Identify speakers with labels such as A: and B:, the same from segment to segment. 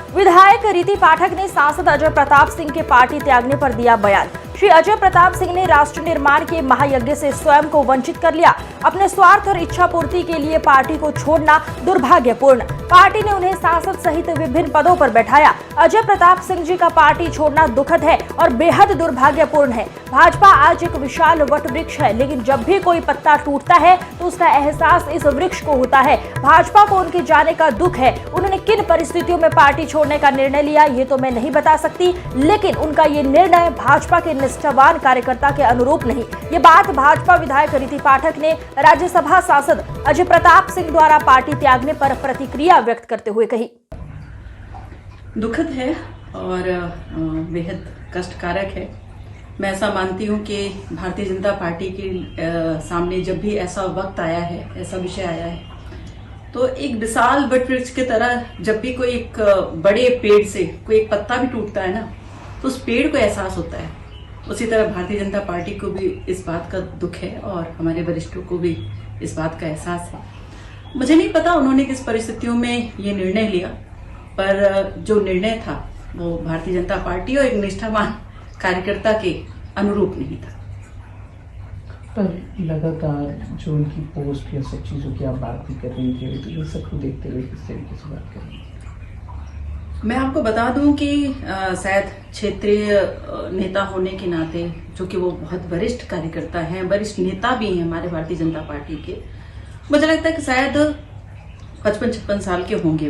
A: विधायक रीति पाठक ने सांसद अजय प्रताप सिंह के पार्टी त्यागने पर दिया बयान। श्री अजय प्रताप सिंह ने राष्ट्र निर्माण के महायज्ञ से स्वयं को वंचित कर लिया। अपने स्वार्थ और इच्छा पूर्ति के लिए पार्टी को छोड़ना दुर्भाग्यपूर्ण। पार्टी ने उन्हें सांसद सहित विभिन्न पदों पर बैठाया। अजय प्रताप सिंह जी का पार्टी छोड़ना दुखद है और बेहद दुर्भाग्यपूर्ण है। भाजपा आज एक विशाल वट वृक्ष है, लेकिन जब भी कोई पत्ता टूटता है तो उसका एहसास इस वृक्ष को होता है। भाजपा को उनके जाने का दुख है। उन्होंने किन परिस्थितियों में पार्टी छोड़ने का निर्णय लिया ये तो मैं नहीं बता सकती, लेकिन उनका ये निर्णय भाजपा के निष्ठावान कार्यकर्ता के अनुरूप नहीं। ये बात भाजपा विधायक रीति पाठक ने राज्यसभा सांसद अजय प्रताप सिंह द्वारा पार्टी त्यागने पर प्रतिक्रिया व्यक्त करते हुए कही।
B: दुखद है और बेहद कष्टकारक है। मैं ऐसा मानती हूँ कि भारतीय जनता पार्टी के सामने जब भी ऐसा वक्त आया है, ऐसा विषय आया है, तो एक विशाल वटवृक्ष की तरह जब भी कोई एक बड़े पेड़ से कोई एक पत्ता भी टूटता है ना, तो उस पेड़ को एहसास होता है। उसी तरह भारतीय जनता पार्टी को भी इस बात का दुख है और हमारे वरिष्ठों को भी इस बात का एहसास है। मुझे नहीं पता उन्होंने किस परिस्थितियों में ये निर्णय लिया, पर जो निर्णय था वो भारतीय जनता पार्टी और एक निष्ठावान कार्यकर्ता के अनुरूप नहीं था।
C: पर लगातार जो उनकी पोस्ट या सब चीज़ों की आप बात भी कर रही थी, तो इन सबको देखते हुए किस तरीके से बात कर रही हैं?
B: मैं आपको बता दूं कि शायद क्षेत्रीय नेता होने के नाते, जो कि वो बहुत वरिष्ठ कार्यकर्ता हैं, वरिष्ठ नेता भी हैं हमारे भारतीय जनता पार्टी के, मुझे लगता है कि शायद 55-56 साल के होंगे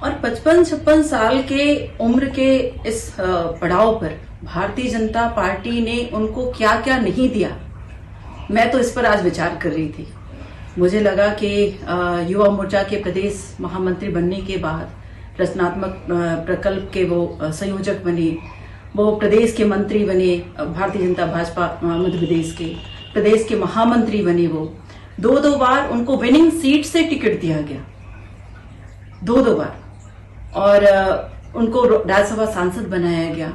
B: और 55-56 साल के उम्र के इस पड़ाव पर भारतीय जनता पार्टी ने उनको क्या क्या नहीं दिया। मैं तो इस पर आज विचार कर रही थी। मुझे लगा कि युवा मोर्चा के प्रदेश महामंत्री बनने के बाद रचनात्मक प्रकल्प के वो संयोजक बने, वो प्रदेश के मंत्री बने, भारतीय जनता भाजपा मध्य प्रदेश के प्रदेश के महामंत्री बने। वो दो बार उनको विनिंग सीट से टिकट दिया गया, दो बार, और उनको राज्यसभा सांसद बनाया गया।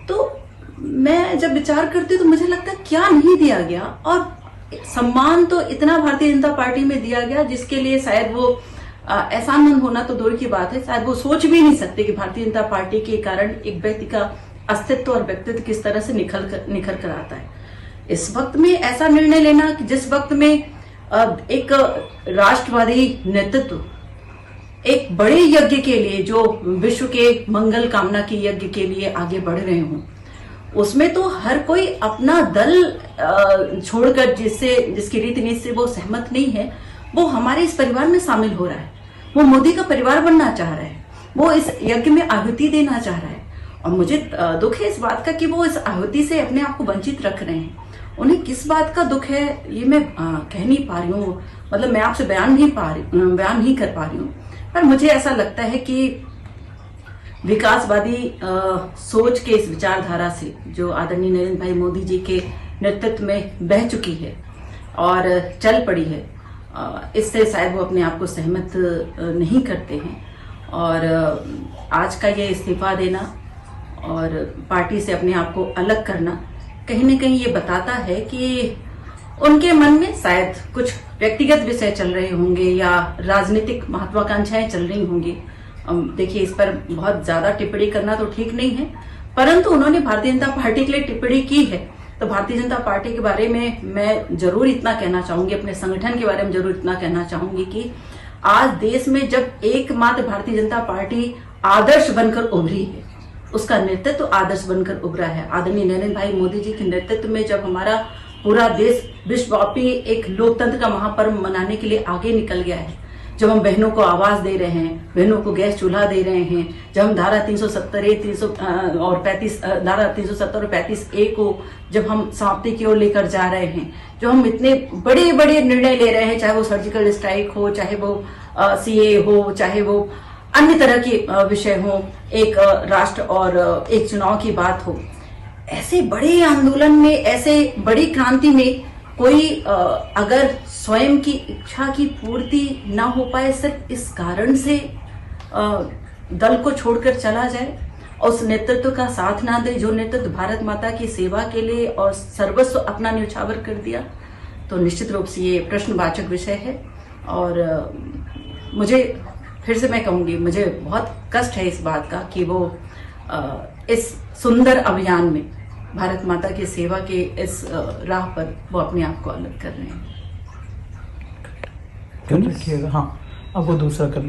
B: तो मैं जब विचार करती हूँ तो मुझे लगता है क्या नहीं दिया गया, और सम्मान तो इतना भारतीय जनता पार्टी में दिया गया जिसके लिए शायद वो एहसानमंद होना तो दूर की बात है, शायद वो सोच भी नहीं सकते कि भारतीय जनता पार्टी के कारण एक व्यक्ति का अस्तित्व और व्यक्तित्व किस तरह से निखर कर आता है। इस वक्त में ऐसा निर्णय लेना कि जिस वक्त में एक राष्ट्रवादी नेतृत्व एक बड़े यज्ञ के लिए, जो विश्व के मंगल कामना के यज्ञ के लिए आगे बढ़ रहे हों, उसमें तो हर कोई अपना दल छोड़कर जिसकी रीति नीति से वो सहमत नहीं है, वो हमारे इस परिवार में शामिल हो रहा है। वो मोदी का परिवार बनना चाह रहा है, वो इस यज्ञ में आहुति देना चाह रहा है। और मुझे दुख है इस बात का कि वो इस आहुति से अपने आप को वंचित रख रहे हैं। उन्हें किस बात का दुख है ये मैं कह नहीं पा रही हूँ, मतलब मैं आपसे बयान नहीं कर पा रही हूँ। पर मुझे ऐसा लगता है कि विकासवादी सोच के इस विचारधारा से जो आदरणीय नरेंद्र भाई मोदी जी के नेतृत्व में बह चुकी है और चल पड़ी है, इससे शायद वो अपने आप को सहमत नहीं करते हैं। और आज का ये इस्तीफा देना और पार्टी से अपने आप को अलग करना कहीं न कहीं ये बताता है कि उनके मन में शायद कुछ व्यक्तिगत विषय चल रहे होंगे या राजनीतिक महत्वाकांक्षाएं चल रही होंगी। देखिए, इस पर बहुत ज्यादा टिप्पणी करना तो ठीक नहीं है, परंतु उन्होंने भारतीय जनता पार्टी के लिए टिप्पणी की है, तो भारतीय जनता पार्टी के बारे में मैं जरूर इतना कहना चाहूंगी, अपने संगठन के बारे में जरूर इतना कहना चाहूंगी कि आज देश में जब एकमात्र भारतीय जनता पार्टी आदर्श बनकर उभरी है, उसका नेतृत्व आदर्श बनकर उभरा है। आदरणीय नरेंद्र भाई मोदी जी के नेतृत्व में जब हमारा पूरा देश विश्वव्यापी एक लोकतंत्र का महापर्व मनाने के लिए आगे निकल गया है, जब हम बहनों को आवाज दे रहे हैं, बहनों को गैस चूल्हा दे रहे हैं, जब हम धारा 370 और 35A को जब हम समाप्ति की ओर लेकर जा रहे हैं, जो हम इतने बड़े बड़े निर्णय ले रहे हैं, चाहे वो सर्जिकल स्ट्राइक हो, चाहे वो CA हो, चाहे वो अन्य तरह के विषय हो, एक राष्ट्र और एक चुनाव की बात हो, ऐसे बड़े आंदोलन में, ऐसे बड़ी क्रांति में कोई अगर स्वयं की इच्छा की पूर्ति ना हो पाए सिर्फ इस कारण से दल को छोड़कर चला जाए और उस नेतृत्व का साथ ना दे, जो नेतृत्व भारत माता की सेवा के लिए और सर्वस्व अपना न्यौछावर कर दिया, तो निश्चित रूप से ये प्रश्नवाचक विषय है। और मुझे फिर से मैं कहूंगी, मुझे बहुत कष्ट है इस बात का कि वो इस सुंदर अभियान में भारत माता की सेवा के इस राह पर वो अपने आप को अलग कर रहे हैं।
C: कर रखिएगा। हाँ, अब वो दूसरा कर ले।